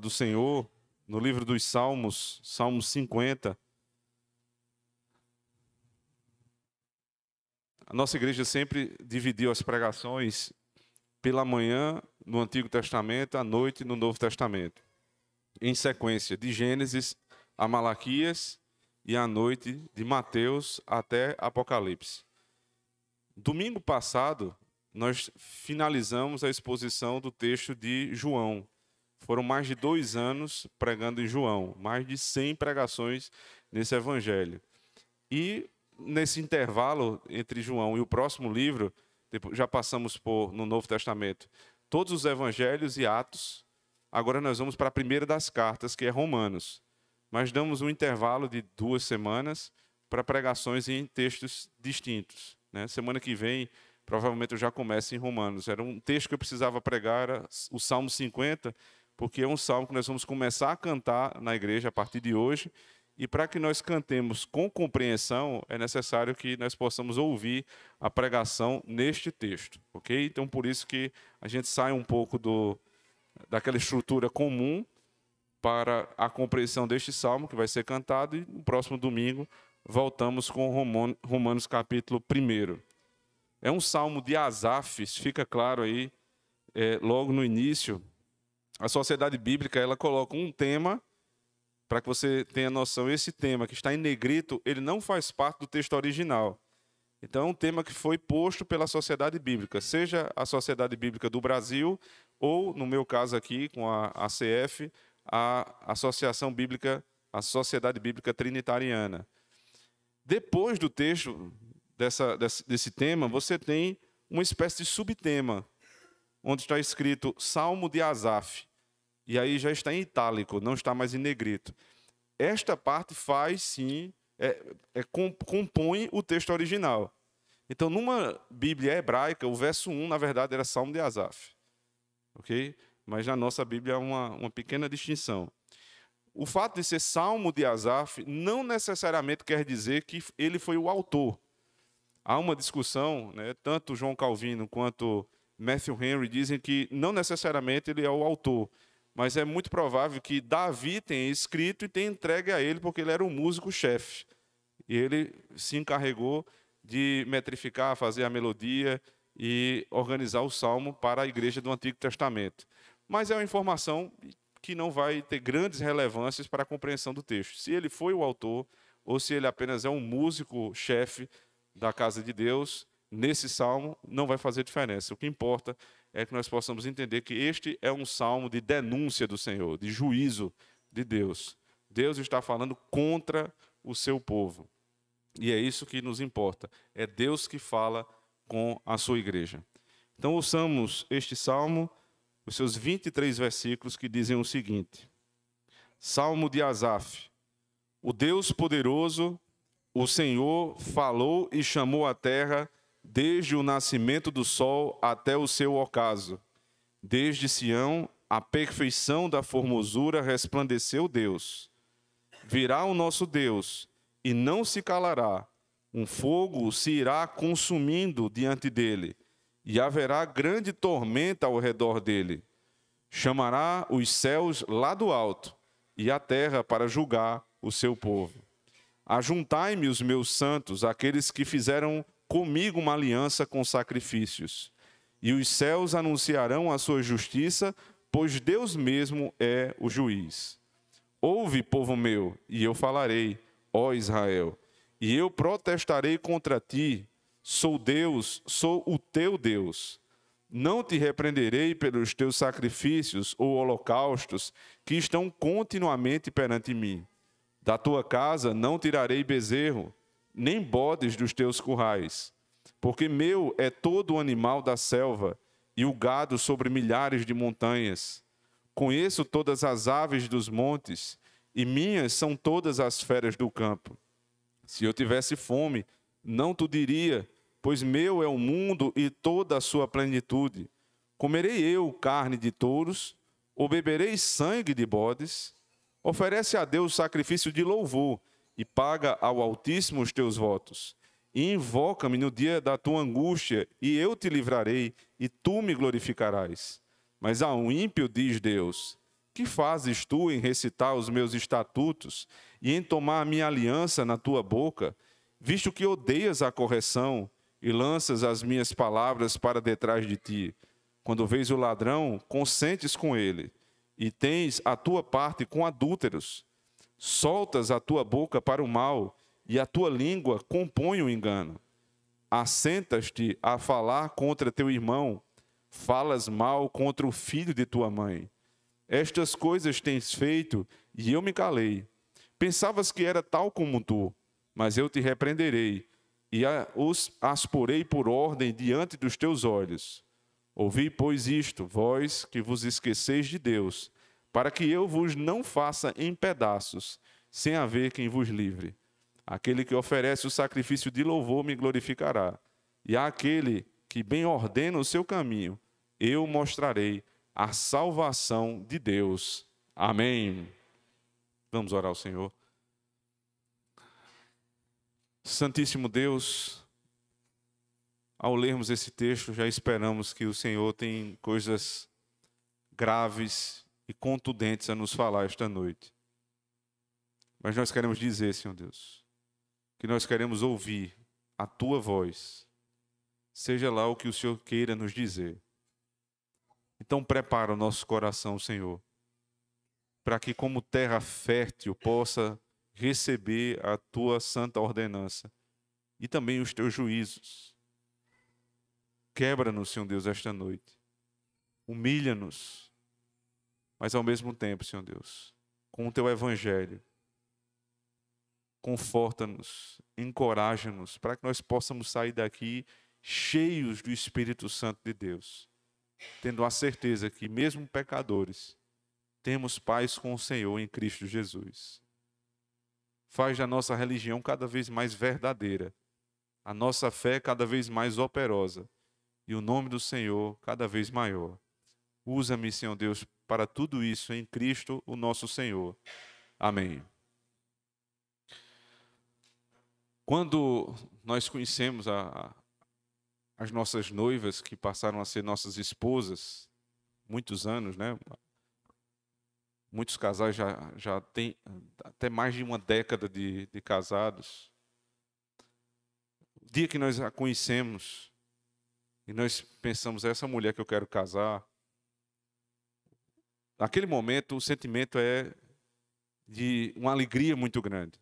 do Senhor, no livro dos Salmos, Salmo 50. A nossa igreja sempre dividiu as pregações pela manhã no Antigo Testamento, à noite no Novo Testamento, em sequência, de Gênesis a Malaquias e à noite de Mateus até Apocalipse. Domingo passado, nós finalizamos a exposição do texto de João. Foram mais de 2 anos pregando em João, mais de 100 pregações nesse evangelho. E nesse intervalo entre João e o próximo livro, já passamos no Novo Testamento, todos os evangelhos e Atos. Agora nós vamos para a primeira das cartas, que é Romanos. Mas damos um intervalo de 2 semanas para pregações em textos distintos, né? Semana que vem, provavelmente eu já começo em Romanos. Era um texto que eu precisava pregar, era o Salmo 50, porque é um salmo que nós vamos começar a cantar na igreja a partir de hoje. E para que nós cantemos com compreensão, é necessário que nós possamos ouvir a pregação neste texto, ok? Então, por isso que a gente sai um pouco daquela estrutura comum para a compreensão deste salmo, que vai ser cantado, e no próximo domingo voltamos com Romanos capítulo 1. É um salmo de Asaf, fica claro aí, logo no início. A Sociedade Bíblica ela coloca um tema, para que você tenha noção, esse tema que está em negrito, ele não faz parte do texto original. Então, é um tema que foi posto pela Sociedade Bíblica, seja a Sociedade Bíblica do Brasil, ou, no meu caso aqui, com a ACF, a Associação Bíblica, a Sociedade Bíblica Trinitariana. Depois do texto desse tema, você tem uma espécie de subtema, onde está escrito Salmo de Asaf. E aí já está em itálico, não está mais em negrito. Esta parte faz, sim, compõe o texto original. Então, numa Bíblia hebraica, o verso 1, na verdade, era Salmo de Asaf. Ok? Mas na nossa Bíblia há uma pequena distinção. O fato de ser Salmo de Asaf não necessariamente quer dizer que ele foi o autor. Há uma discussão, né, tanto João Calvino quanto Matthew Henry dizem que não necessariamente ele é o autor, mas é muito provável que Davi tenha escrito e tenha entregue a ele, porque ele era um músico-chefe. E ele se encarregou de metrificar, fazer a melodia e organizar o salmo para a igreja do Antigo Testamento. Mas é uma informação que não vai ter grandes relevâncias para a compreensão do texto. Se ele foi o autor ou se ele apenas é um músico-chefe da casa de Deus, nesse salmo não vai fazer diferença. O que importa é que nós possamos entender que este é um salmo de denúncia do Senhor, de juízo de Deus. Deus está falando contra o seu povo. E é isso que nos importa. É Deus que fala com a sua igreja. Então, ouçamos este salmo, os seus 23 versículos que dizem o seguinte. Salmo de Asaf. O Deus poderoso, o Senhor, falou e chamou a terra desde o nascimento do sol até o seu ocaso. Desde Sião, a perfeição da formosura resplandeceu Deus. Virá o nosso Deus e não se calará. Um fogo se irá consumindo diante dele, e haverá grande tormenta ao redor dele. Chamará os céus lá do alto, e a terra para julgar o seu povo. Ajuntai-me os meus santos, aqueles que fizeram comigo uma aliança com sacrifícios. E os céus anunciarão a sua justiça, pois Deus mesmo é o juiz. Ouve, povo meu, e eu falarei, ó Israel, e eu protestarei contra ti. Sou Deus, sou o teu Deus. Não te repreenderei pelos teus sacrifícios ou holocaustos que estão continuamente perante mim. Da tua casa não tirarei bezerro, nem bodes dos teus currais, porque meu é todo o animal da selva e o gado sobre milhares de montanhas. Conheço todas as aves dos montes, e minhas são todas as feras do campo. Se eu tivesse fome, não tu diria, pois meu é o mundo e toda a sua plenitude. Comerei eu carne de touros, ou beberei sangue de bodes? Oferece a Deus sacrifício de louvor, e paga ao Altíssimo os teus votos. E invoca-me no dia da tua angústia, e eu te livrarei, e tu me glorificarás. Mas ao ímpio diz Deus, Que fazes tu em recitar os meus estatutos e em tomar a minha aliança na tua boca, visto que odeias a correção e lanças as minhas palavras para detrás de ti? Quando vês o ladrão, consentes com ele, e tens a tua parte com adúlteros. Soltas a tua boca para o mal, e a tua língua compõe o engano. Assentas-te a falar contra teu irmão, falas mal contra o filho de tua mãe. Estas coisas tens feito, e eu me calei. Pensavas que era tal como tu, mas eu te repreenderei, e as porei por ordem diante dos teus olhos. Ouvi, pois, isto, vós que vos esqueceis de Deus, para que eu vos não faça em pedaços, sem haver quem vos livre. Aquele que oferece o sacrifício de louvor me glorificará, e àquele que bem ordena o seu caminho, eu mostrarei a salvação de Deus. Amém. Vamos orar ao Senhor. Santíssimo Deus, ao lermos esse texto, já esperamos que o Senhor tem coisas graves e contundentes a nos falar esta noite. Mas nós queremos dizer, Senhor Deus, que nós queremos ouvir a Tua voz, seja lá o que o Senhor queira nos dizer. Então prepara o nosso coração, Senhor, para que como terra fértil possa receber a Tua santa ordenança e também os Teus juízos. Quebra-nos, Senhor Deus, esta noite. Humilha-nos, mas ao mesmo tempo, Senhor Deus, com o Teu Evangelho, conforta-nos, encoraja-nos, para que nós possamos sair daqui cheios do Espírito Santo de Deus, tendo a certeza que, mesmo pecadores, temos paz com o Senhor em Cristo Jesus. Faz da nossa religião cada vez mais verdadeira, a nossa fé cada vez mais operosa, e o nome do Senhor cada vez maior. Usa-me, Senhor Deus, para tudo isso em Cristo, o nosso Senhor. Amém. Quando nós conhecemos as nossas noivas, que passaram a ser nossas esposas, muitos anos, né? Muitos casais já têm até mais de uma década de casados. O dia que nós a conhecemos e nós pensamos, essa mulher que eu quero casar, naquele momento o sentimento é de uma alegria muito grande.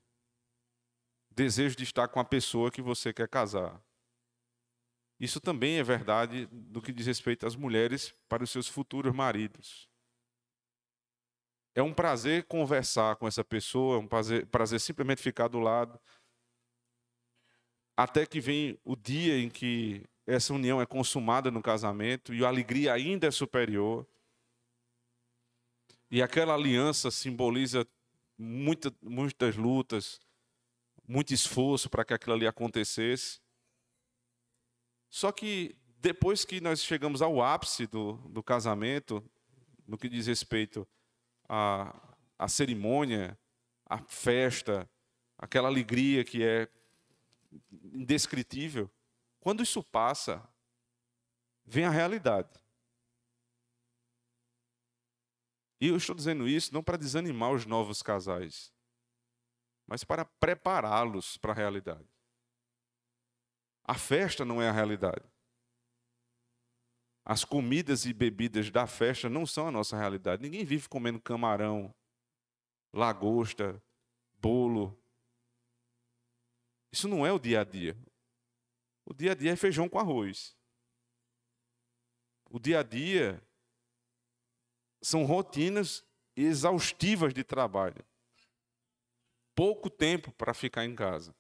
Desejo de estar com a pessoa que você quer casar. Isso também é verdade no que diz respeito às mulheres para os seus futuros maridos. É um prazer conversar com essa pessoa, é um prazer simplesmente ficar do lado, até que vem o dia em que essa união é consumada no casamento e a alegria ainda é superior. E aquela aliança simboliza muitas lutas, muito esforço para que aquilo ali acontecesse. Só que depois que nós chegamos ao ápice do casamento, no que diz respeito à cerimônia, à festa, aquela alegria que é indescritível, quando isso passa, vem a realidade. E eu estou dizendo isso não para desanimar os novos casais, mas para prepará-los para a realidade. A festa não é a realidade. As comidas e bebidas da festa não são a nossa realidade. Ninguém vive comendo camarão, lagosta, bolo. Isso não é o dia a dia. O dia a dia é feijão com arroz. O dia a dia são rotinas exaustivas de trabalho. Pouco tempo para ficar em casa.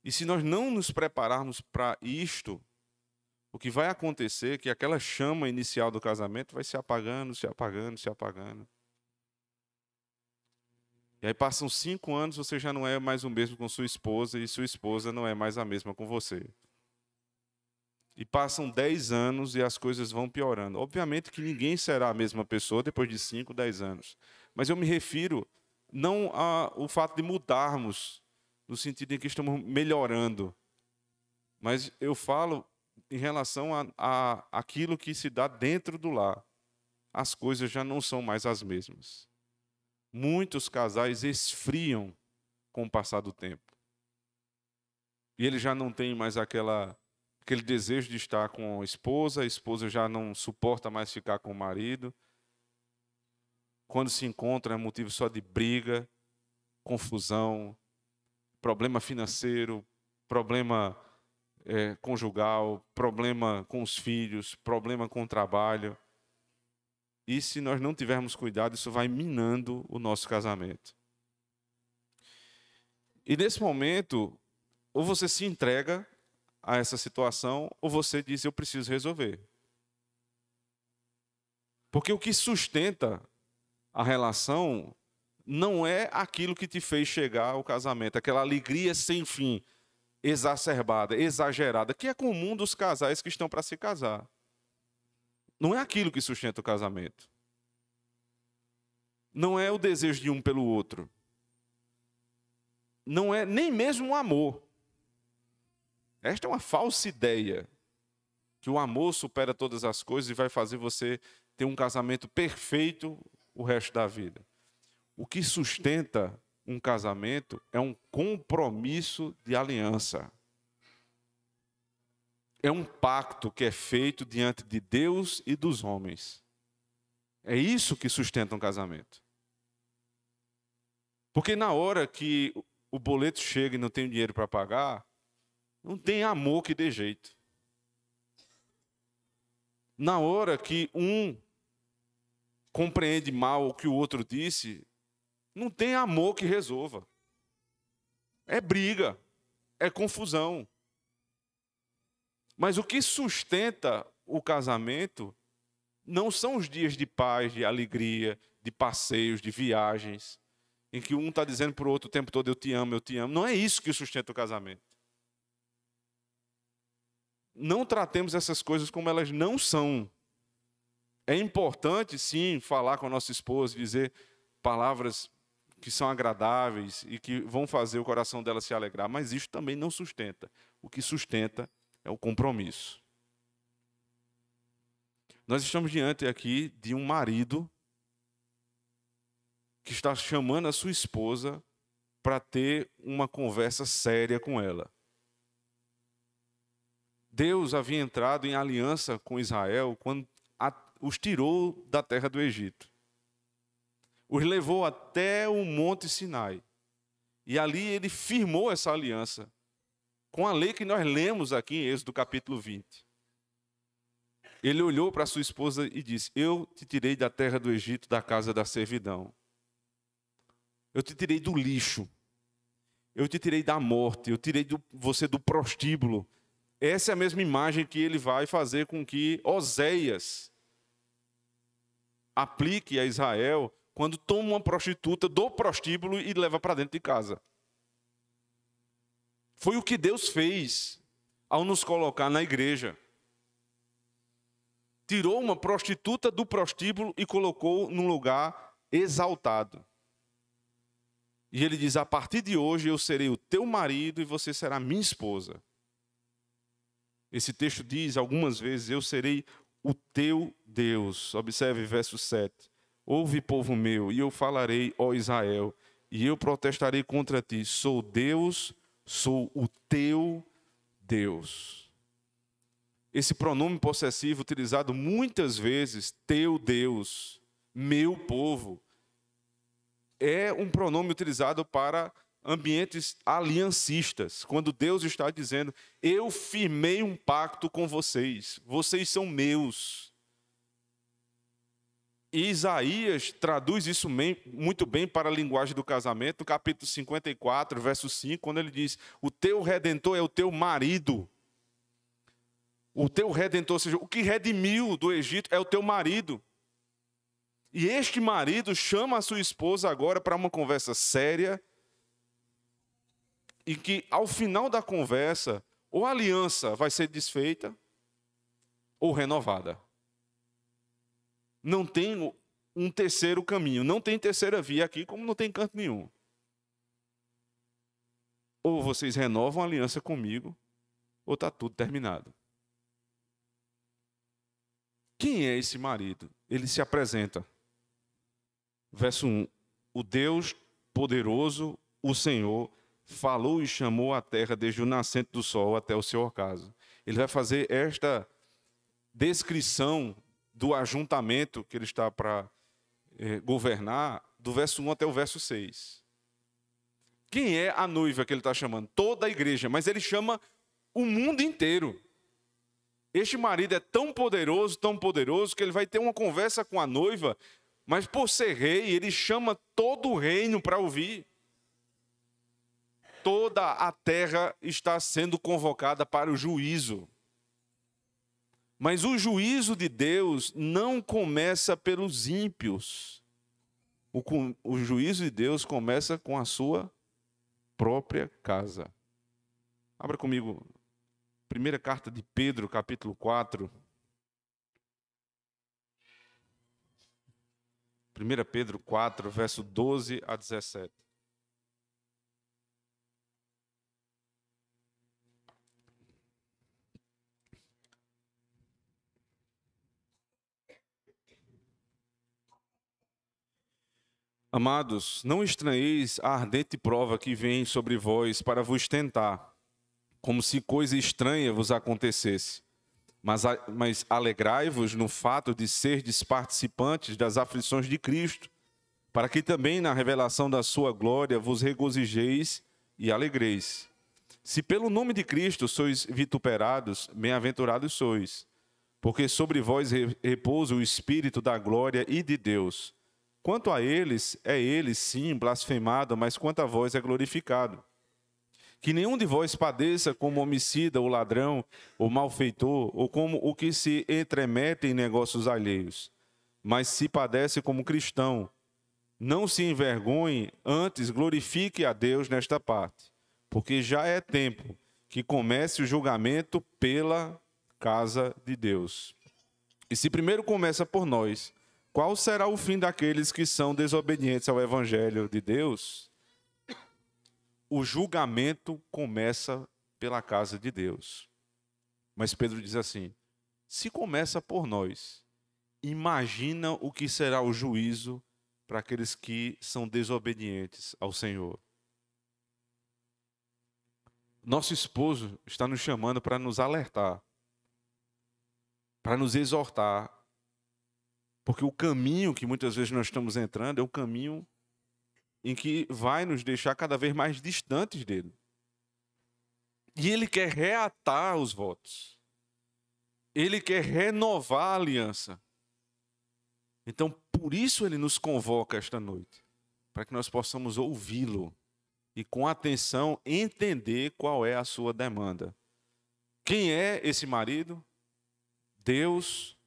E se nós não nos prepararmos para isto, o que vai acontecer é que aquela chama inicial do casamento vai se apagando, se apagando, se apagando. E aí passam 5 anos, você já não é mais o mesmo com sua esposa, e sua esposa não é mais a mesma com você. E passam 10 anos e as coisas vão piorando. Obviamente que ninguém será a mesma pessoa depois de 5, 10 anos. Mas eu me refiro não ao fato de mudarmos, no sentido em que estamos melhorando. Mas eu falo em relação a aquilo que se dá dentro do lar. as coisas já não são mais as mesmas. Muitos casais esfriam com o passar do tempo. E ele já não tem mais aquele desejo de estar com a esposa já não suporta mais ficar com o marido. Quando se encontra é motivo só de briga, confusão, problema financeiro, problema conjugal, problema com os filhos, problema com o trabalho. E se nós não tivermos cuidado, isso vai minando o nosso casamento. E nesse momento, ou você se entrega a essa situação, ou você diz, eu preciso resolver. Porque o que sustenta a relação não é aquilo que te fez chegar ao casamento, aquela alegria sem fim, exacerbada, exagerada, que é comum dos casais que estão para se casar. Não é aquilo que sustenta o casamento. Não é o desejo de um pelo outro. Não é nem mesmo o amor. Esta é uma falsa ideia, que o amor supera todas as coisas e vai fazer você ter um casamento perfeito o resto da vida. O que sustenta um casamento é um compromisso de aliança. É um pacto que é feito diante de Deus e dos homens. É isso que sustenta um casamento. Porque na hora que o boleto chega e não tem dinheiro para pagar, não tem amor que dê jeito. Na hora que um compreende mal o que o outro disse, não tem amor que resolva. É briga, é confusão. Mas o que sustenta o casamento não são os dias de paz, de alegria, de passeios, de viagens, em que um está dizendo para o outro o tempo todo, eu te amo, eu te amo. Não é isso que sustenta o casamento. Não tratemos essas coisas como elas não são. É importante, sim, falar com a nossa esposa, dizer palavras que são agradáveis e que vão fazer o coração dela se alegrar, mas isso também não sustenta. O que sustenta é o compromisso. Nós estamos diante aqui de um marido que está chamando a sua esposa para ter uma conversa séria com ela. Deus havia entrado em aliança com Israel quando os tirou da terra do Egito. Os levou até o Monte Sinai. E ali ele firmou essa aliança com a lei que nós lemos aqui em Êxodo capítulo 20. Ele olhou para sua esposa e disse, eu te tirei da terra do Egito, da casa da servidão. Eu te tirei do lixo. Eu te tirei da morte. Eu tirei você do prostíbulo. Essa é a mesma imagem que ele vai fazer com que Oséias aplique a Israel quando toma uma prostituta do prostíbulo e leva para dentro de casa. Foi o que Deus fez ao nos colocar na igreja. Tirou uma prostituta do prostíbulo e colocou num lugar exaltado. E ele diz, a partir de hoje eu serei o teu marido e você será minha esposa. Esse texto diz algumas vezes, eu serei o teu Deus. Observe verso 7. Ouve, povo meu, e eu falarei, ó Israel, e eu protestarei contra ti. Sou Deus, sou o teu Deus. Esse pronome possessivo utilizado muitas vezes, teu Deus, meu povo, é um pronome utilizado para ambientes aliancistas, quando Deus está dizendo, eu firmei um pacto com vocês, vocês são meus. E Isaías traduz isso muito bem para a linguagem do casamento, no capítulo 54, verso 5, quando ele diz, o teu redentor é o teu marido. O teu redentor, ou seja, o que redimiu do Egito é o teu marido. E este marido chama a sua esposa agora para uma conversa séria, e que ao final da conversa, ou a aliança vai ser desfeita, ou renovada. Não tem um terceiro caminho, não tem terceira via aqui, como não tem canto nenhum. Ou vocês renovam a aliança comigo, ou está tudo terminado. Quem é esse marido? Ele se apresenta. Verso 1. O Deus poderoso, o Senhor, falou e chamou a terra desde o nascente do sol até o seu ocaso. Ele vai fazer esta descrição do ajuntamento que ele está para governar, do verso 1 até o verso 6. Quem é a noiva que ele está chamando? Toda a igreja, mas ele chama o mundo inteiro. Este marido é tão poderoso, que ele vai ter uma conversa com a noiva, mas por ser rei, ele chama todo o reino para ouvir. Toda a terra está sendo convocada para o juízo. Mas o juízo de Deus não começa pelos ímpios. O juízo de Deus começa com a sua própria casa. Abra comigo. Primeira carta de Pedro, capítulo 4. 1 Pedro 4, verso 12 a 17. Amados, não estranheis a ardente prova que vem sobre vós para vos tentar, como se coisa estranha vos acontecesse. Mas alegrai-vos no fato de serdes participantes das aflições de Cristo, para que também na revelação da sua glória vos regozijeis e alegreis. Se pelo nome de Cristo sois vituperados, bem-aventurados sois, porque sobre vós repousa o Espírito da glória e de Deus. Quanto a eles, é ele sim blasfemado, mas quanto a vós é glorificado. Que nenhum de vós padeça como homicida, ou ladrão, ou malfeitor, ou como o que se entremete em negócios alheios. Mas se padece como cristão, não se envergonhe, antes glorifique a Deus nesta parte. Porque já é tempo que comece o julgamento pela casa de Deus. E se primeiro começa por nós, qual será o fim daqueles que são desobedientes ao Evangelho de Deus? O julgamento começa pela casa de Deus. Mas Pedro diz assim, se começa por nós, imagina o que será o juízo para aqueles que são desobedientes ao Senhor. Nosso esposo está nos chamando para nos alertar, para nos exortar, porque o caminho que muitas vezes nós estamos entrando é o caminho em que vai nos deixar cada vez mais distantes dele. E ele quer reatar os votos. Ele quer renovar a aliança. Então, por isso ele nos convoca esta noite, para que nós possamos ouvi-lo e com atenção entender qual é a sua demanda. Quem é esse marido? Deus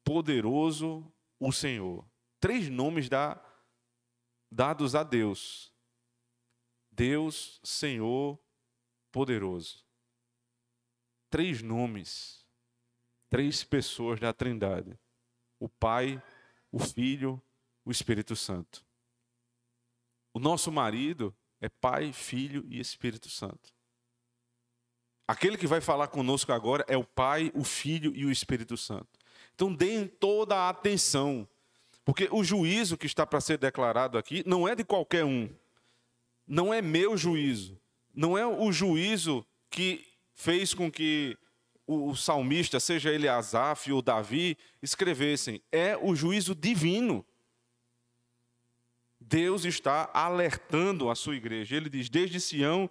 poderoso, o Senhor. 3 nomes dados a Deus. Deus, Senhor, poderoso. 3 nomes. 3 pessoas da Trindade. O Pai, o Filho, o Espírito Santo. O nosso marido é Pai, Filho e Espírito Santo. Aquele que vai falar conosco agora é o Pai, o Filho e o Espírito Santo. Então deem toda a atenção, porque o juízo que está para ser declarado aqui não é de qualquer um. Não é meu juízo. Não é o juízo que fez com que o salmista, seja ele Asaf ou Davi, escrevessem. É o juízo divino. Deus está alertando a sua igreja. Ele diz, desde Sião,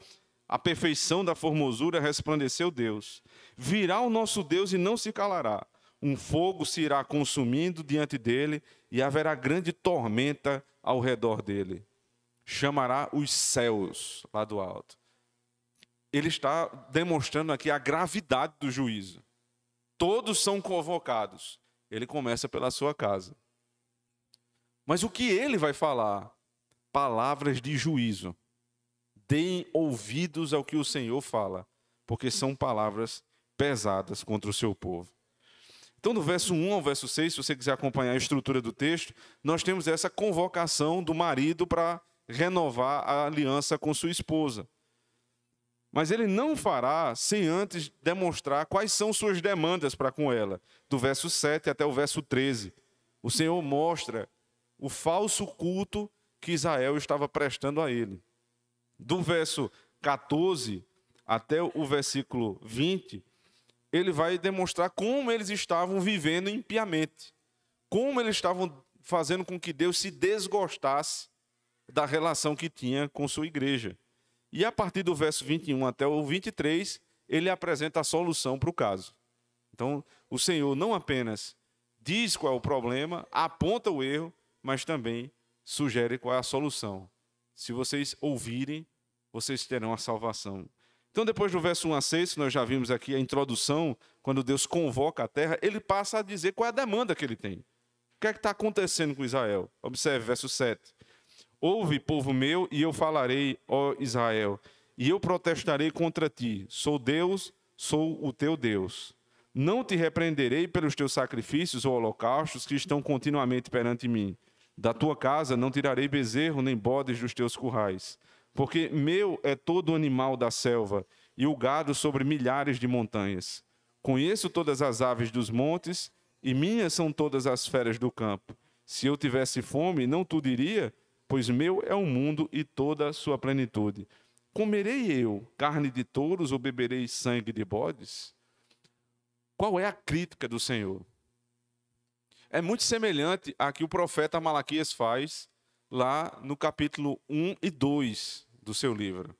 a perfeição da formosura resplandeceu Deus. Virá o nosso Deus e não se calará. Um fogo se irá consumindo diante dele e haverá grande tormenta ao redor dele. Chamará os céus lá do alto. Ele está demonstrando aqui a gravidade do juízo. Todos são convocados. Ele começa pela sua casa. Mas o que ele vai falar? Palavras de juízo. Deem ouvidos ao que o Senhor fala, porque são palavras pesadas contra o seu povo. Então, do verso 1 ao verso 6, se você quiser acompanhar a estrutura do texto, nós temos essa convocação do marido para renovar a aliança com sua esposa. Mas ele não fará sem antes demonstrar quais são suas demandas para com ela. Do verso 7 até o verso 13. O Senhor mostra o falso culto que Israel estava prestando a ele. Do verso 14 até o versículo 20, ele vai demonstrar como eles estavam vivendo impiamente. Como eles estavam fazendo com que Deus se desgostasse da relação que tinha com sua igreja. E a partir do verso 21 até o 23, ele apresenta a solução para o caso. Então, o Senhor não apenas diz qual é o problema, aponta o erro, mas também sugere qual é a solução. Se vocês ouvirem, vocês terão a salvação. Então, depois do verso 1 a 6, nós já vimos aqui a introdução, quando Deus convoca a terra, ele passa a dizer qual é a demanda que ele tem. O que é que está acontecendo com Israel? Observe, verso 7. Ouve, povo meu, e eu falarei, ó Israel, e eu protestarei contra ti. Sou Deus, sou o teu Deus. Não te repreenderei pelos teus sacrifícios ou holocaustos que estão continuamente perante mim. Da tua casa não tirarei bezerro nem bodes dos teus currais. Porque meu é todo animal da selva, e o gado sobre milhares de montanhas. Conheço todas as aves dos montes, e minhas são todas as feras do campo. Se eu tivesse fome, não tu diria, pois meu é o mundo e toda a sua plenitude. Comerei eu carne de touros ou beberei sangue de bodes? Qual é a crítica do Senhor? É muito semelhante à que o profeta Malaquias faz lá no capítulo 1 e 2 do seu livro.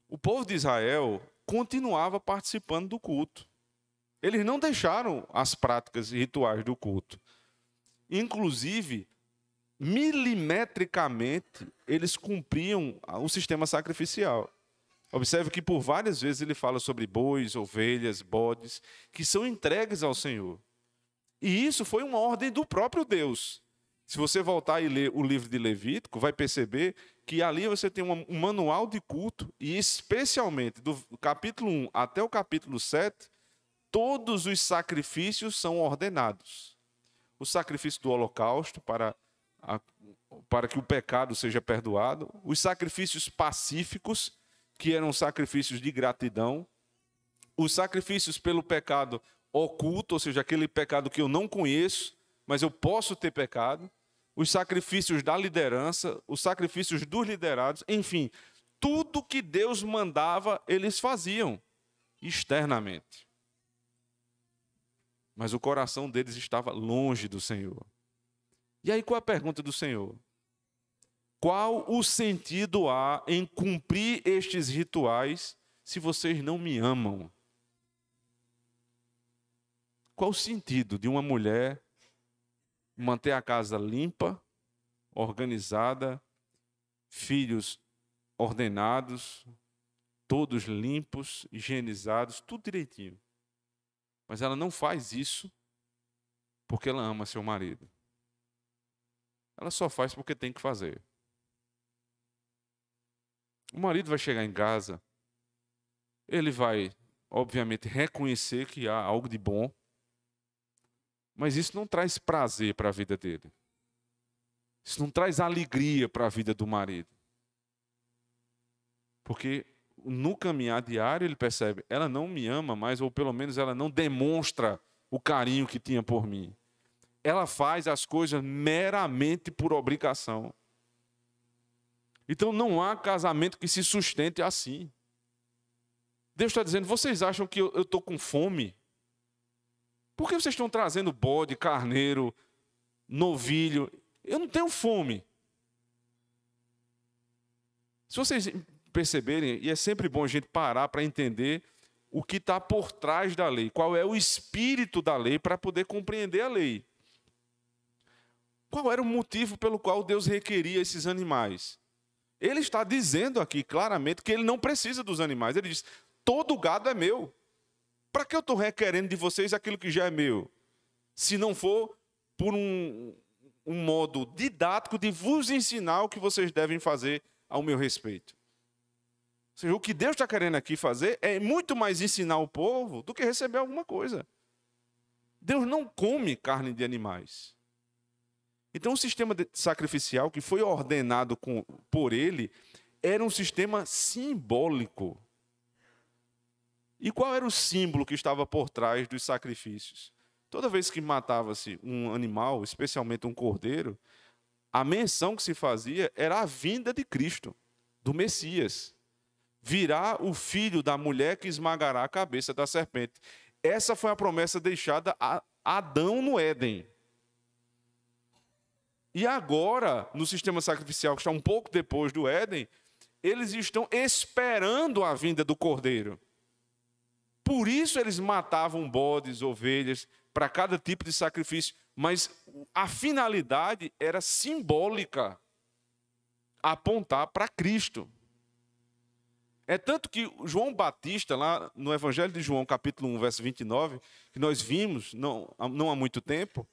O povo de Israel continuava participando do culto. Eles não deixaram as práticas rituais do culto. Inclusive, milimetricamente, eles cumpriam o sistema sacrificial. Observe que por várias vezes ele fala sobre bois, ovelhas, bodes, que são entregues ao Senhor. E isso foi uma ordem do próprio Deus. Se você voltar e ler o livro de Levítico, vai perceber que ali você tem um manual de culto, e especialmente do capítulo 1 até o capítulo 7, todos os sacrifícios são ordenados. O sacrifício do holocausto para que o pecado seja perdoado, os sacrifícios pacíficos, que eram sacrifícios de gratidão, os sacrifícios pelo pecado oculto, ou seja, aquele pecado que eu não conheço, mas eu posso ter pecado, os sacrifícios da liderança, os sacrifícios dos liderados, enfim, tudo que Deus mandava, eles faziam externamente. Mas o coração deles estava longe do Senhor. E aí qual é a pergunta do Senhor? Qual o sentido há em cumprir estes rituais se vocês não me amam? Qual o sentido de uma mulher manter a casa limpa, organizada, filhos ordenados, todos limpos, higienizados, tudo direitinho? Mas ela não faz isso porque ela ama seu marido. Ela só faz porque tem que fazer. O marido vai chegar em casa, ele vai, obviamente, reconhecer que há algo de bom, mas isso não traz prazer para a vida dele. Isso não traz alegria para a vida do marido. Porque no caminhar diário ele percebe, ela não me ama mais, ou pelo menos ela não demonstra o carinho que tinha por mim. Ela faz as coisas meramente por obrigação. Então não há casamento que se sustente assim. Deus está dizendo, vocês acham que eu estou com fome? Por que vocês estão trazendo bode, carneiro, novilho? Eu não tenho fome. Se vocês perceberem, e é sempre bom a gente parar para entender o que está por trás da lei, qual é o espírito da lei para poder compreender a lei. Qual era o motivo pelo qual Deus requeria esses animais? Ele está dizendo aqui claramente que ele não precisa dos animais. Ele diz, todo gado é meu. Para que eu estou requerendo de vocês aquilo que já é meu? Se não for por um modo didático de vos ensinar o que vocês devem fazer ao meu respeito. Ou seja, o que Deus está querendo aqui fazer é muito mais ensinar o povo do que receber alguma coisa. Deus não come carne de animais. Então, o sistema sacrificial que foi ordenado por ele era um sistema simbólico. E qual era o símbolo que estava por trás dos sacrifícios? Toda vez que matava-se um animal, especialmente um cordeiro, a menção que se fazia era a vinda de Cristo, do Messias. Virá o filho da mulher que esmagará a cabeça da serpente. Essa foi a promessa deixada a Adão no Éden. E agora, no sistema sacrificial, que está um pouco depois do Éden, eles estão esperando a vinda do cordeiro. Por isso eles matavam bodes, ovelhas, para cada tipo de sacrifício. Mas a finalidade era simbólica, apontar para Cristo. É tanto que João Batista, lá no Evangelho de João, capítulo 1, verso 29, que nós vimos não há muito tempo,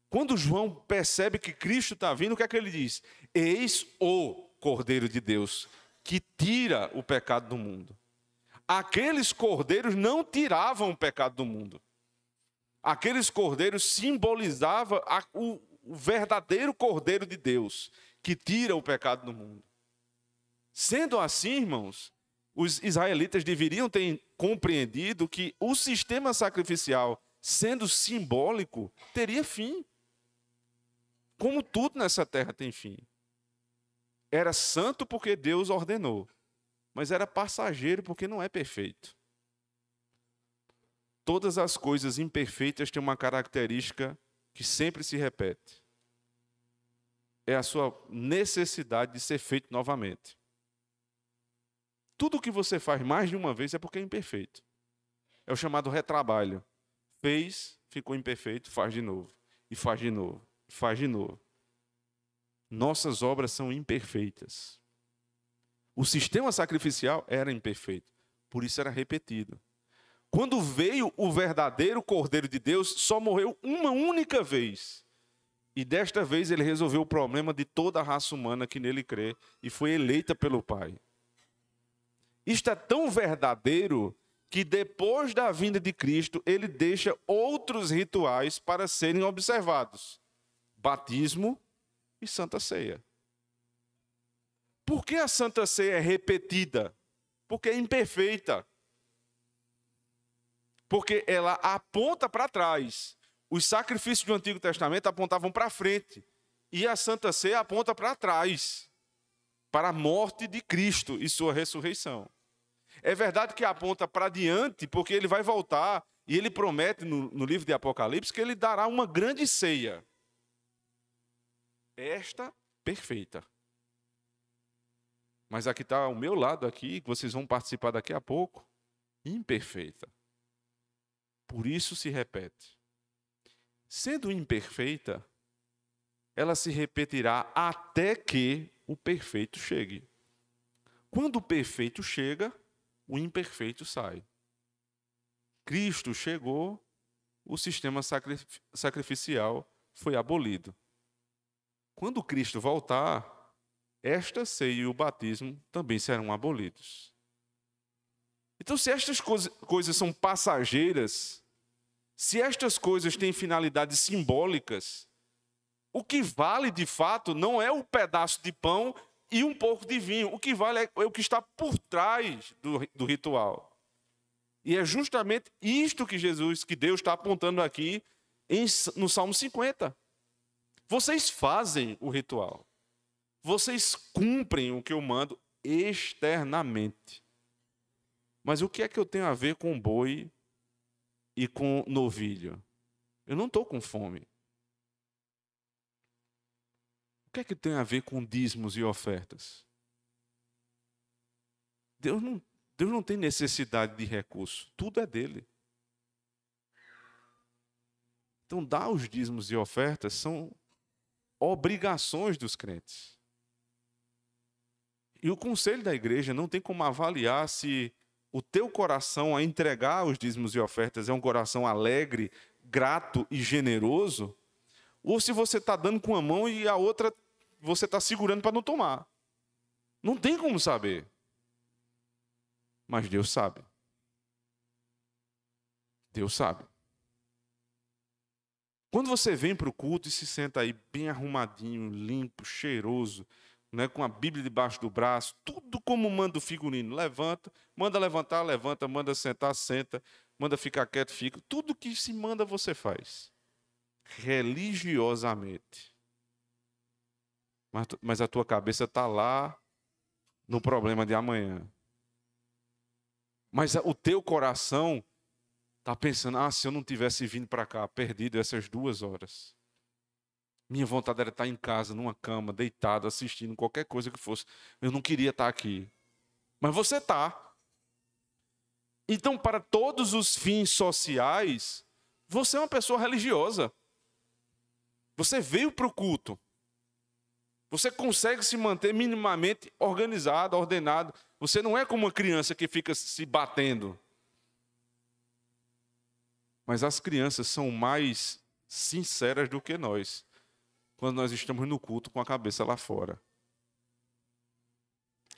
quando João percebe que Cristo está vindo, o que é que ele diz? Eis o Cordeiro de Deus, que tira o pecado do mundo. Aqueles cordeiros não tiravam o pecado do mundo. Aqueles cordeiros simbolizavam o verdadeiro Cordeiro de Deus, que tira o pecado do mundo. Sendo assim, irmãos, os israelitas deveriam ter compreendido que o sistema sacrificial, sendo simbólico, teria fim. Como tudo nessa terra tem fim. Era santo porque Deus ordenou, mas era passageiro porque não é perfeito. Todas as coisas imperfeitas têm uma característica que sempre se repete. É a sua necessidade de ser feito novamente. Tudo que você faz mais de uma vez é porque é imperfeito. É o chamado retrabalho. Fez, ficou imperfeito, faz de novo. E faz de novo. E faz de novo. Nossas obras são imperfeitas. O sistema sacrificial era imperfeito. Por isso era repetido. Quando veio o verdadeiro Cordeiro de Deus, só morreu uma única vez. E desta vez ele resolveu o problema de toda a raça humana que nele crê e foi eleita pelo Pai. Isto é tão verdadeiro que depois da vinda de Cristo, ele deixa outros rituais para serem observados. Batismo e Santa Ceia. Por que a Santa Ceia é repetida? Porque é imperfeita. Porque ela aponta para trás. Os sacrifícios do Antigo Testamento apontavam para frente. E a Santa Ceia aponta para trás. Para a morte de Cristo e sua ressurreição. É verdade que aponta para diante, porque ele vai voltar, e ele promete no livro de Apocalipse que ele dará uma grande ceia. Esta perfeita. Mas aqui está ao meu lado aqui, que vocês vão participar daqui a pouco, imperfeita. Por isso se repete. Sendo imperfeita, ela se repetirá até que o perfeito chegue. Quando o perfeito chega, o imperfeito sai. Cristo chegou, o sistema sacrificial foi abolido. Quando Cristo voltar, esta ceia e o batismo também serão abolidos. Então, se estas coisas são passageiras, se estas coisas têm finalidades simbólicas, o que vale de fato não é o pedaço de pão e um pouco de vinho. O que vale é o que está por trás do ritual. E é justamente isto que Deus está apontando aqui no Salmo 50. Vocês fazem o ritual. Vocês cumprem o que eu mando externamente. Mas o que é que eu tenho a ver com boi e com novilho? Eu não estou com fome. O que é que tem a ver com dízimos e ofertas? Deus não tem necessidade de recurso. Tudo é dele. Então, dar os dízimos e ofertas são obrigações dos crentes. E o conselho da igreja não tem como avaliar se o teu coração a entregar os dízimos e ofertas é um coração alegre, grato e generoso, ou se você está dando com a mão e a outra você está segurando para não tomar. Não tem como saber. Mas Deus sabe. Deus sabe. Quando você vem para o culto e se senta aí bem arrumadinho, limpo, cheiroso, né, com a Bíblia debaixo do braço, tudo como manda o figurino. Levanta, manda levantar, levanta, manda sentar, senta, manda ficar quieto, fica. Tudo que se manda você faz. Religiosamente. Mas a tua cabeça está lá no problema de amanhã. Mas o teu coração está pensando, se eu não tivesse vindo para cá, perdido essas 2 horas. Minha vontade era estar em casa, numa cama, deitado, assistindo qualquer coisa que fosse. Eu não queria estar aqui. Mas você está. Então, para todos os fins sociais, você é uma pessoa religiosa. Você veio para o culto. Você consegue se manter minimamente organizado, ordenado. Você não é como uma criança que fica se batendo. Mas as crianças são mais sinceras do que nós, quando nós estamos no culto com a cabeça lá fora.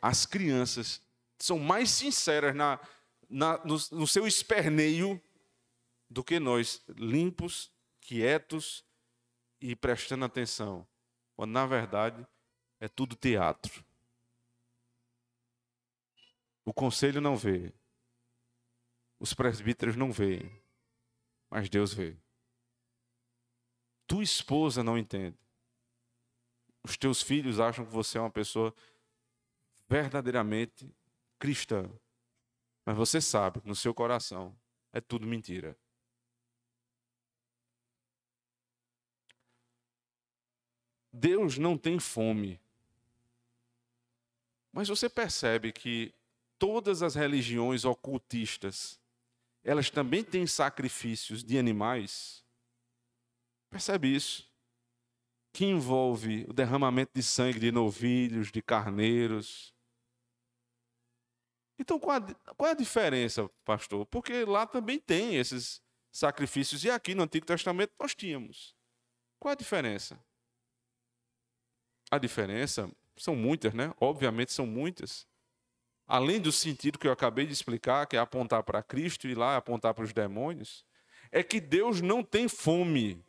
As crianças são mais sinceras no seu esperneio do que nós, limpos, quietos e prestando atenção. Quando, na verdade, é tudo teatro. O conselho não vê. Os presbíteros não veem. Mas Deus vê. Tua esposa não entende. Os teus filhos acham que você é uma pessoa verdadeiramente cristã. Mas você sabe, no seu coração, é tudo mentira. Deus não tem fome. Mas você percebe que todas as religiões ocultistas, elas também têm sacrifícios de animais? Percebe isso? Que envolve o derramamento de sangue de novilhos, de carneiros. Então, qual é a diferença, pastor? Porque lá também tem esses sacrifícios, e aqui no Antigo Testamento nós tínhamos. Qual é a diferença? A diferença são muitas, né? Obviamente são muitas. Além do sentido que eu acabei de explicar, que é apontar para Cristo e lá apontar para os demônios, é que Deus não tem fome.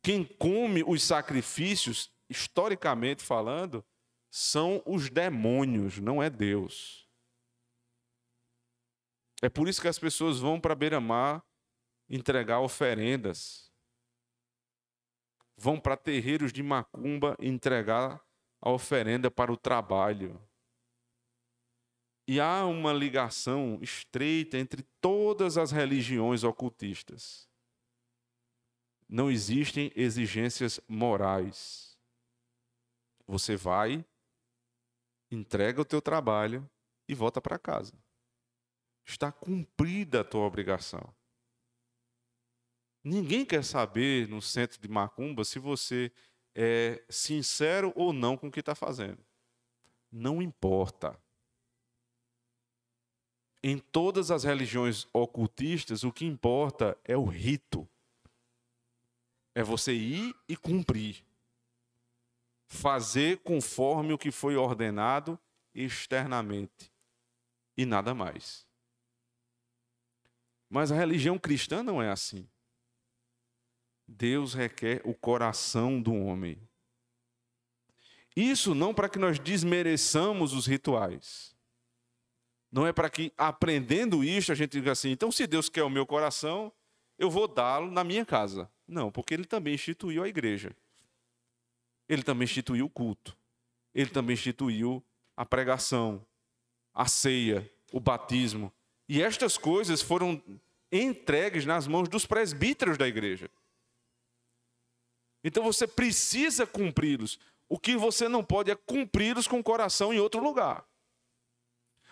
Quem come os sacrifícios, historicamente falando, são os demônios, não é Deus. É por isso que as pessoas vão para a beira-mar entregar oferendas. Vão para terreiros de macumba entregar a oferenda para o trabalho. E há uma ligação estreita entre todas as religiões ocultistas. Não existem exigências morais. Você vai, entrega o teu trabalho e volta para casa. Está cumprida a tua obrigação. Ninguém quer saber no centro de macumba se você é sincero ou não com o que está fazendo. Não importa. Em todas as religiões ocultistas, o que importa é o rito. É você ir e cumprir. Fazer conforme o que foi ordenado externamente. E nada mais. Mas a religião cristã não é assim. Deus requer o coração do homem. Isso não para que nós desmereçamos os rituais. Não é para que, aprendendo isso, a gente diga assim, então se Deus quer o meu coração, eu vou dá-lo na minha casa. Não, porque Ele também instituiu a igreja. Ele também instituiu o culto. Ele também instituiu a pregação, a ceia, o batismo. E estas coisas foram entregues nas mãos dos presbíteros da igreja. Então você precisa cumpri-los. O que você não pode é cumpri-los com o coração em outro lugar.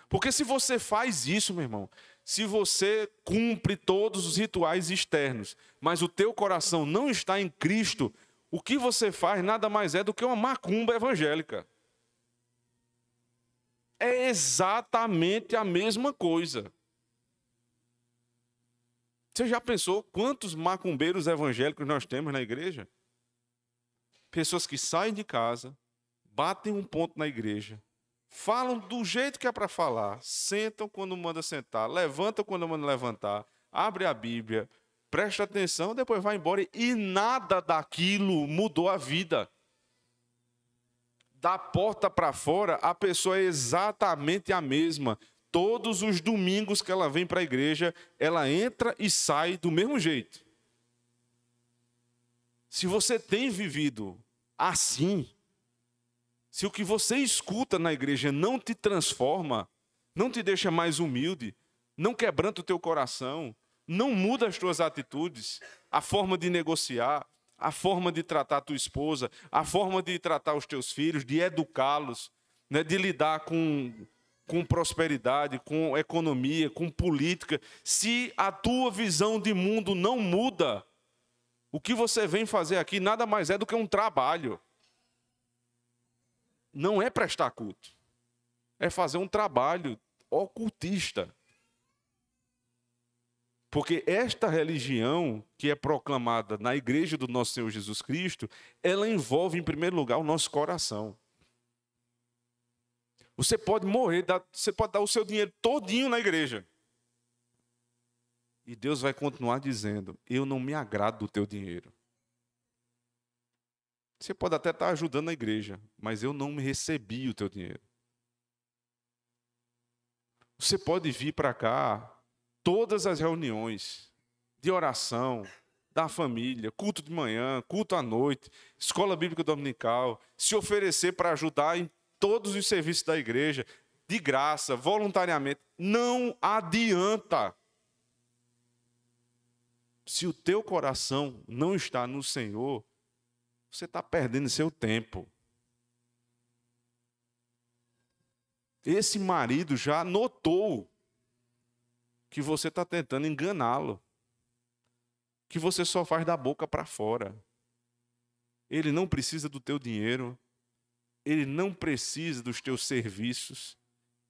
Porque se você faz isso, meu irmão, se você cumpre todos os rituais externos, mas o teu coração não está em Cristo, o que você faz nada mais é do que uma macumba evangélica. É exatamente a mesma coisa. Você já pensou quantos macumbeiros evangélicos nós temos na igreja? Pessoas que saem de casa, batem um ponto na igreja, falam do jeito que é para falar, sentam quando manda sentar, levantam quando manda levantar, abre a Bíblia, presta atenção, depois vai embora e nada daquilo mudou a vida. da porta para fora, a pessoa é exatamente a mesma. Todos os domingos que ela vem para a igreja, ela entra e sai do mesmo jeito. Se você tem vivido assim, se o que você escuta na igreja não te transforma, não te deixa mais humilde, não quebranta o teu coração, não muda as tuas atitudes, a forma de negociar, a forma de tratar a tua esposa, a forma de tratar os teus filhos, de educá-los, né, de lidar com prosperidade, com economia, com política. Se a tua visão de mundo não muda, o que você vem fazer aqui nada mais é do que um trabalho. Não é prestar culto. É fazer um trabalho ocultista. Porque esta religião que é proclamada na igreja do nosso Senhor Jesus Cristo, ela envolve, em primeiro lugar, o nosso coração. Você pode morrer, você pode dar o seu dinheiro todinho na igreja. E Deus vai continuar dizendo, eu não me agrado do teu dinheiro. Você pode até estar ajudando a igreja, mas eu não recebi o teu dinheiro. Você pode vir para cá, todas as reuniões de oração, da família, culto de manhã, culto à noite, escola bíblica dominical, se oferecer para ajudar em todos os serviços da igreja, de graça, voluntariamente. Não adianta. Se o teu coração não está no Senhor, você está perdendo seu tempo. Esse marido já notou que você está tentando enganá-lo, que você só faz da boca para fora. Ele não precisa do teu dinheiro, ele não precisa dos teus serviços,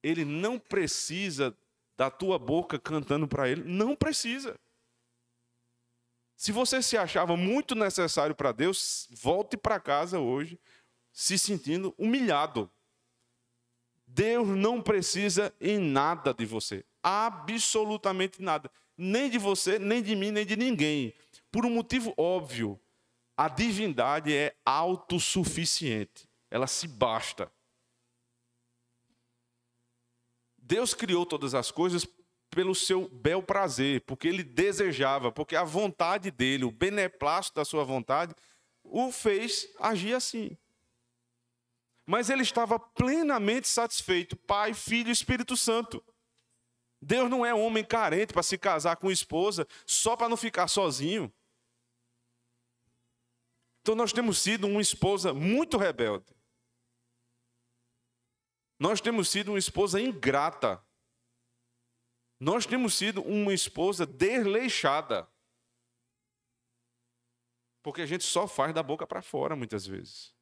ele não precisa da tua boca cantando para ele, não precisa. Se você se achava muito necessário para Deus, volte para casa hoje se sentindo humilhado. Deus não precisa em nada de você, absolutamente nada, nem de você, nem de mim, nem de ninguém. Por um motivo óbvio, a divindade é autossuficiente, ela se basta. Deus criou todas as coisas pelo seu bel prazer, porque ele desejava, porque a vontade dele, o beneplácito da sua vontade, o fez agir assim. Mas ele estava plenamente satisfeito, Pai, Filho e Espírito Santo. Deus não é homem carente para se casar com esposa só para não ficar sozinho. Então nós temos sido uma esposa muito rebelde. Nós temos sido uma esposa ingrata. Nós temos sido uma esposa desleixada. Porque a gente só faz da boca para fora, muitas vezes.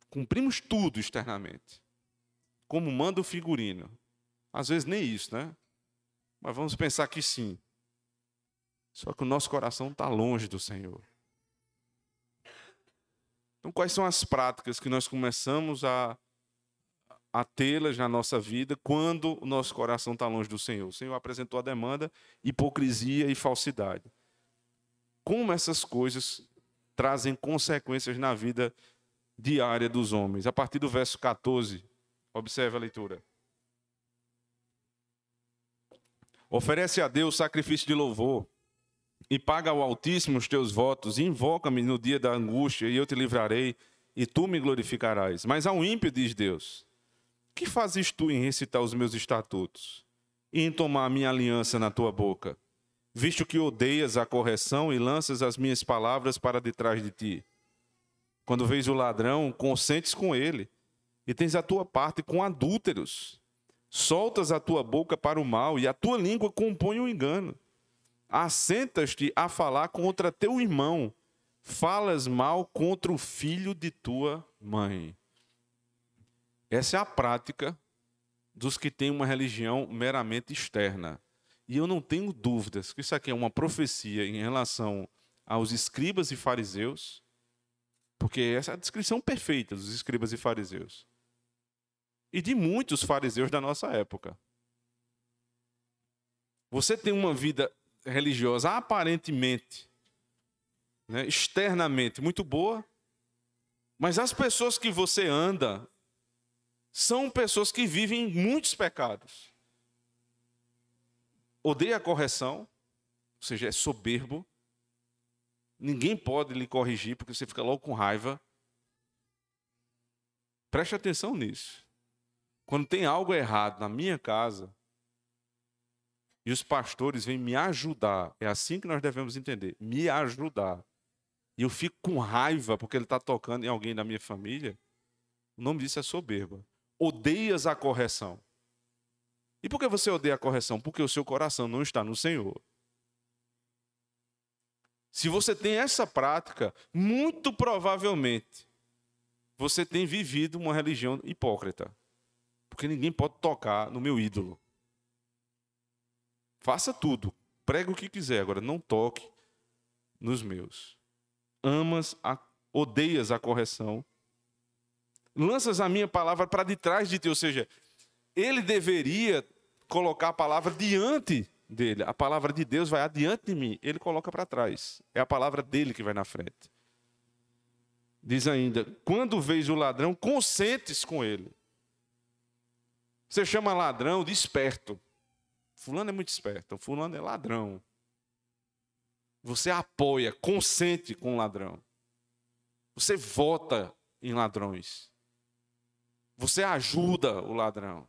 Cumprimos tudo externamente. Como manda o figurino. Às vezes nem isso, né? Mas vamos pensar que sim. Só que o nosso coração está longe do Senhor. Então, quais são as práticas que nós começamos a tê-las na nossa vida quando o nosso coração está longe do Senhor? O Senhor apresentou a demanda, hipocrisia e falsidade. Como essas coisas trazem consequências na vida diária dos homens? A partir do verso 14, observe a leitura. Oferece a Deus sacrifício de louvor e paga ao Altíssimo os teus votos, e invoca-me no dia da angústia, e eu te livrarei, e tu me glorificarás. Mas ao ímpio, diz Deus, que fazes tu em recitar os meus estatutos, e em tomar a minha aliança na tua boca, visto que odeias a correção e lanças as minhas palavras para detrás de ti? Quando vês o ladrão, consentes com ele, e tens a tua parte com adúlteros. Soltas a tua boca para o mal, e a tua língua compõe o engano. Assentas-te a falar contra teu irmão, falas mal contra o filho de tua mãe. Essa é a prática dos que têm uma religião meramente externa. E eu não tenho dúvidas que isso aqui é uma profecia em relação aos escribas e fariseus, porque essa é a descrição perfeita dos escribas e fariseus. E de muitos fariseus da nossa época. Você tem uma vida religiosa aparentemente, né, externamente muito boa, Mas as pessoas que você anda são pessoas que vivem muitos pecados. Odeia a correção, ou seja, é soberbo. Ninguém pode lhe corrigir porque você fica logo com raiva. Preste atenção nisso. Quando tem algo errado na minha casa e os pastores vêm me ajudar, é assim que nós devemos entender, me ajudar. E eu fico com raiva porque ele está tocando em alguém da minha família, o nome disso é soberba. Odeias a correção. E por que você odeia a correção? Porque o seu coração não está no Senhor. Se você tem essa prática, muito provavelmente você tem vivido uma religião hipócrita. Porque ninguém pode tocar no meu ídolo. Faça tudo, pregue o que quiser, agora não toque nos meus. Odeias a correção. Lanças a minha palavra para de trás de ti, ou seja, ele deveria colocar a palavra diante dele. A palavra de Deus vai adiante de mim, ele coloca para trás. É a palavra dele que vai na frente. Diz ainda, quando vês o ladrão, consentes com ele. Você chama ladrão de esperto. Fulano é muito esperto, fulano é ladrão. Você apoia, consente com o ladrão. Você vota em ladrões. Você ajuda o ladrão.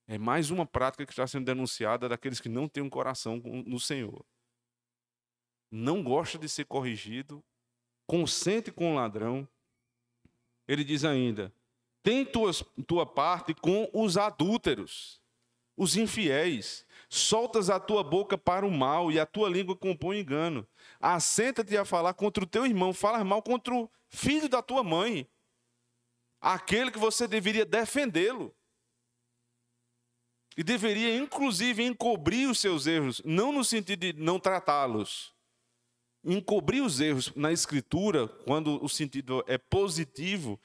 É mais uma prática que está sendo denunciada daqueles que não têm um coração no Senhor. Não gosta de ser corrigido, consente com o ladrão. Ele diz ainda, tem tua parte com os adúlteros, os infiéis. Soltas a tua boca para o mal e a tua língua compõe engano. Assenta-te a falar contra o teu irmão, fala mal contra o filho da tua mãe, aquele que você deveria defendê-lo. E deveria, inclusive, encobrir os seus erros, não no sentido de não tratá-los. Encobrir os erros na Escritura, quando o sentido é positivo,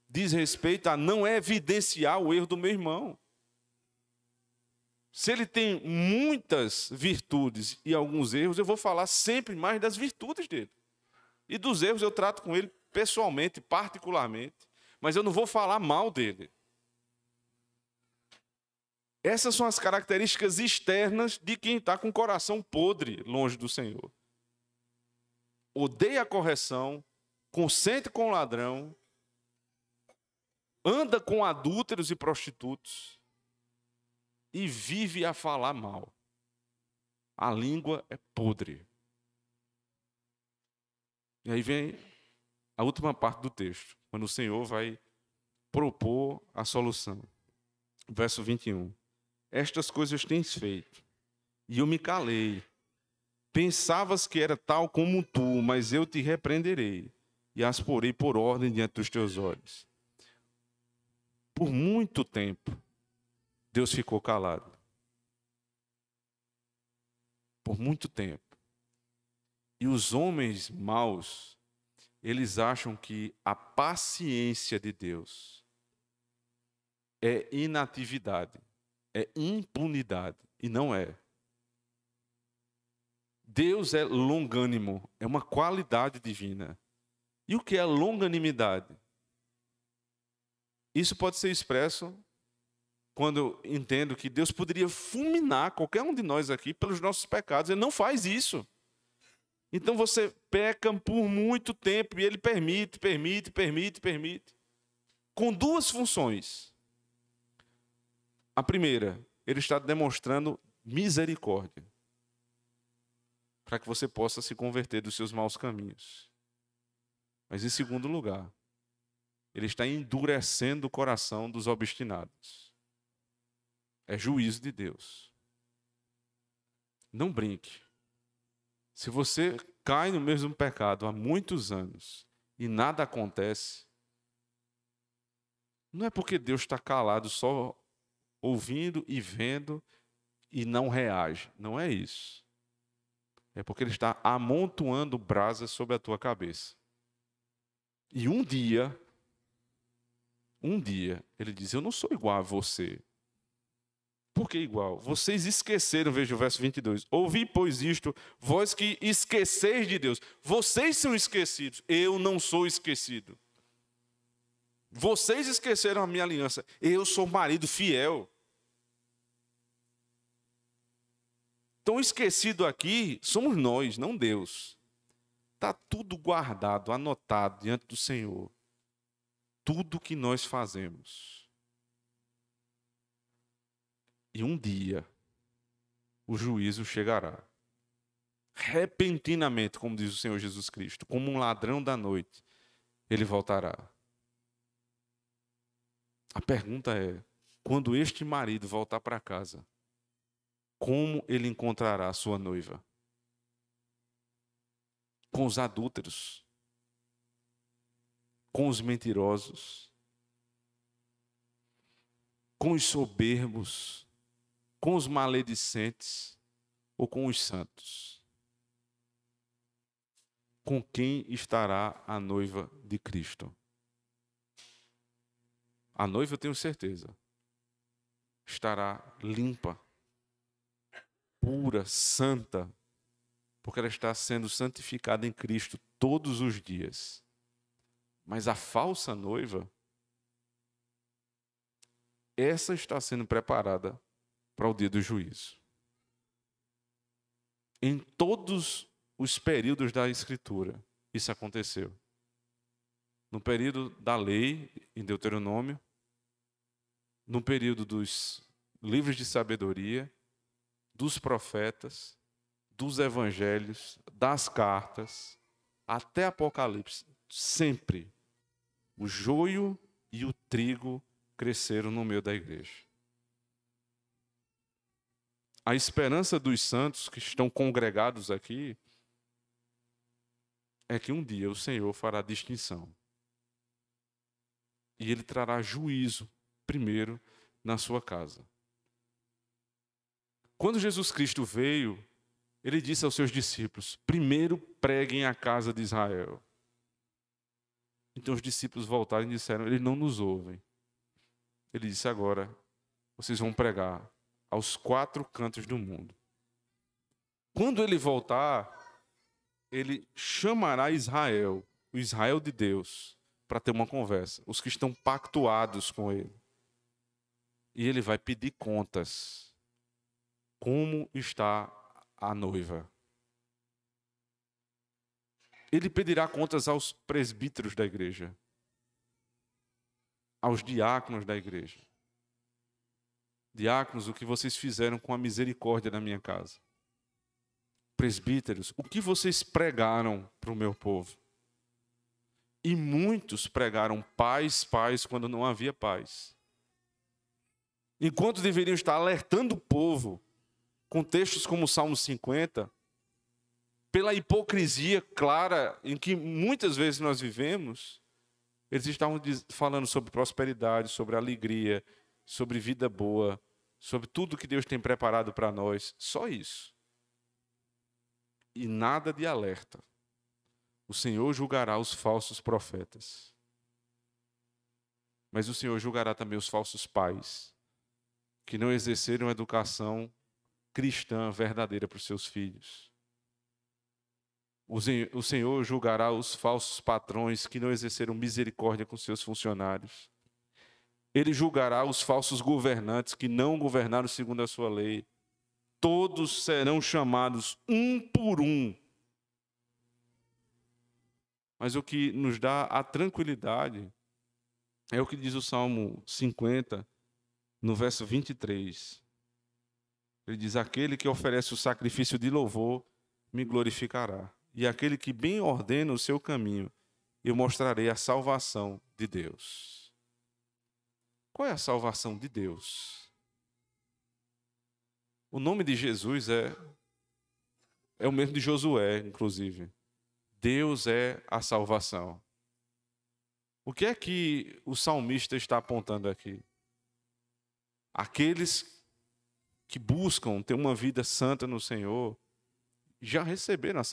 diz respeito a não evidenciar o erro do meu irmão. Se ele tem muitas virtudes e alguns erros, eu vou falar sempre mais das virtudes dele. E dos erros eu trato com ele pessoalmente, particularmente, mas eu não vou falar mal dele. Essas são as características externas de quem está com o coração podre, longe do Senhor. Odeia a correção, consente com o ladrão, anda com adúlteros e prostitutos e vive a falar mal. A língua é podre. E aí vem a última parte do texto, quando o Senhor vai propor a solução. Verso 21. Estas coisas tens feito, e eu me calei. Pensavas que era tal como tu, mas eu te repreenderei, e as porei por ordem diante dos teus olhos. Por muito tempo, Deus ficou calado. Por muito tempo. E os homens maus, eles acham que a paciência de Deus é inatividade, é impunidade, e não é. Deus é longânimo, é uma qualidade divina. E o que é longanimidade? Isso pode ser expresso quando eu entendo que Deus poderia fulminar qualquer um de nós aqui pelos nossos pecados. Ele não faz isso. Então você peca por muito tempo e ele permite. Com duas funções. A primeira, ele está demonstrando misericórdia, para que você possa se converter dos seus maus caminhos. Mas em segundo lugar, ele está endurecendo o coração dos obstinados. É juízo de Deus. Não brinque. Se você cai no mesmo pecado há muitos anos e nada acontece, não é porque Deus está calado, só ouvindo e vendo e não reage. Não é isso. É porque ele está amontoando brasas sobre a tua cabeça. E um dia, ele diz, eu não sou igual a você. Por que igual? Vocês esqueceram, veja o verso 22. Ouvi, pois, isto, vós que esqueceis de Deus. Vocês são esquecidos, eu não sou esquecido. Vocês esqueceram a minha aliança, eu sou marido fiel. Então, esquecido aqui somos nós, não Deus. Está tudo guardado, anotado diante do Senhor. Tudo que nós fazemos. E um dia, o juízo chegará. Repentinamente, como diz o Senhor Jesus Cristo, como um ladrão da noite, ele voltará. A pergunta é, quando este marido voltar para casa, como ele encontrará a sua noiva? Com os adúlteros? Com os mentirosos? Com os soberbos? Com os maledicentes? Ou com os santos? Com quem estará a noiva de Cristo? A noiva, eu tenho certeza, estará limpa, pura, santa, porque ela está sendo santificada em Cristo todos os dias. Mas a falsa noiva, essa está sendo preparada para o dia do juízo. Em todos os períodos da Escritura, isso aconteceu. No período da lei, em Deuteronômio, no período dos livros de sabedoria, dos profetas, dos evangelhos, das cartas, até Apocalipse, sempre o joio e o trigo cresceram no meio da igreja. A esperança dos santos que estão congregados aqui é que um dia o Senhor fará distinção. E Ele trará juízo primeiro na sua casa. Quando Jesus Cristo veio, Ele disse aos seus discípulos, primeiro preguem a casa de Israel. Então os discípulos voltaram e disseram, eles não nos ouvem. Ele disse, agora vocês vão pregar aos 4 cantos do mundo. Quando Ele voltar, Ele chamará Israel, o Israel de Deus, para ter uma conversa, os que estão pactuados com Ele. E Ele vai pedir contas. Como está a noiva? Ele pedirá contas aos presbíteros da igreja, aos diáconos da igreja. Diáconos, o que vocês fizeram com a misericórdia na minha casa? Presbíteros, o que vocês pregaram para o meu povo? E muitos pregaram paz, paz, quando não havia paz. Enquanto deveriam estar alertando o povo, com textos como o Salmo 50, pela hipocrisia clara em que muitas vezes nós vivemos, eles estavam falando sobre prosperidade, sobre alegria, sobre vida boa, sobre tudo que Deus tem preparado para nós. Só isso. E nada de alerta. O Senhor julgará os falsos profetas. Mas o Senhor julgará também os falsos pais, que não exerceram educação cristã verdadeira para os seus filhos. O Senhor julgará os falsos patrões que não exerceram misericórdia com seus funcionários. Ele julgará os falsos governantes que não governaram segundo a sua lei. Todos serão chamados um por um. Mas o que nos dá a tranquilidade é o que diz o Salmo 50, no verso 23. Ele diz, aquele que oferece o sacrifício de louvor me glorificará. E aquele que bem ordena o seu caminho, eu mostrarei a salvação de Deus. Qual é a salvação de Deus? O nome de Jesus é o mesmo de Josué, inclusive. Deus é a salvação. O que é que o salmista está apontando aqui? Aqueles que buscam ter uma vida santa no Senhor, já receberam a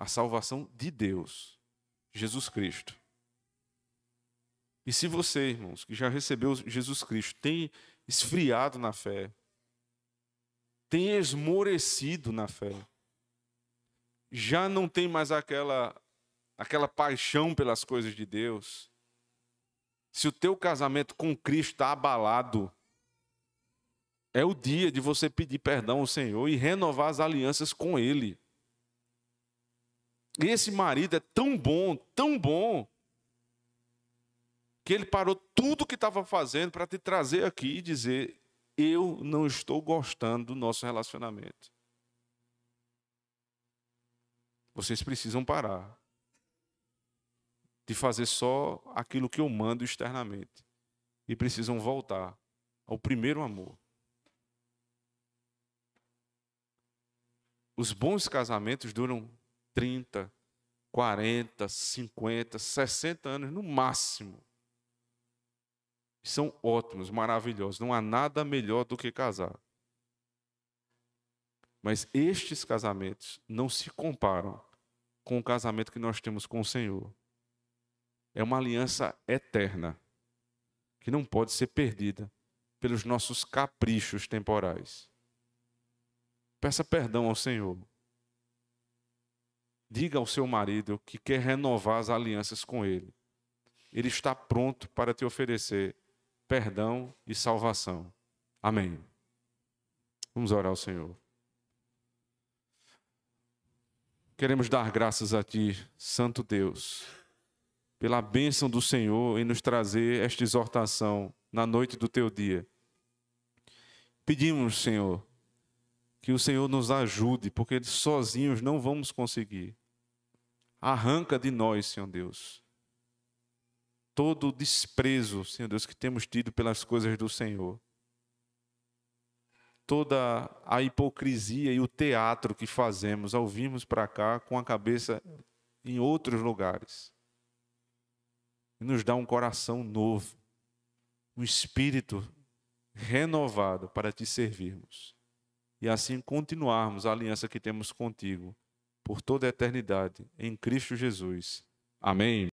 salvação de Deus, Jesus Cristo. E se você, irmãos, que já recebeu Jesus Cristo, tem esfriado na fé, tem esmorecido na fé, já não tem mais aquela paixão pelas coisas de Deus, se o teu casamento com Cristo está abalado, é o dia de você pedir perdão ao Senhor e renovar as alianças com Ele. E esse marido é tão bom, que ele parou tudo o que estava fazendo para te trazer aqui e dizer: eu não estou gostando do nosso relacionamento. Vocês precisam parar de fazer só aquilo que eu mando externamente. E precisam voltar ao primeiro amor. Os bons casamentos duram 30, 40, 50, 60 anos no máximo. São ótimos, maravilhosos. Não há nada melhor do que casar. Mas estes casamentos não se comparam com o casamento que nós temos com o Senhor. É uma aliança eterna, que não pode ser perdida pelos nossos caprichos temporais. Peça perdão ao Senhor. Diga ao seu marido que quer renovar as alianças com ele. Ele está pronto para te oferecer perdão e salvação. Amém. Vamos orar ao Senhor. Queremos dar graças a Ti, Santo Deus, pela bênção do Senhor em nos trazer esta exortação na noite do Teu dia. Pedimos, Senhor, que o Senhor nos ajude, porque sozinhos não vamos conseguir. Arranca de nós, Senhor Deus, todo o desprezo, Senhor Deus, que temos tido pelas coisas do Senhor. Toda a hipocrisia e o teatro que fazemos ao virmos para cá com a cabeça em outros lugares. E nos dá um coração novo, um espírito renovado para Te servirmos. E assim continuarmos a aliança que temos contigo por toda a eternidade, em Cristo Jesus. Amém.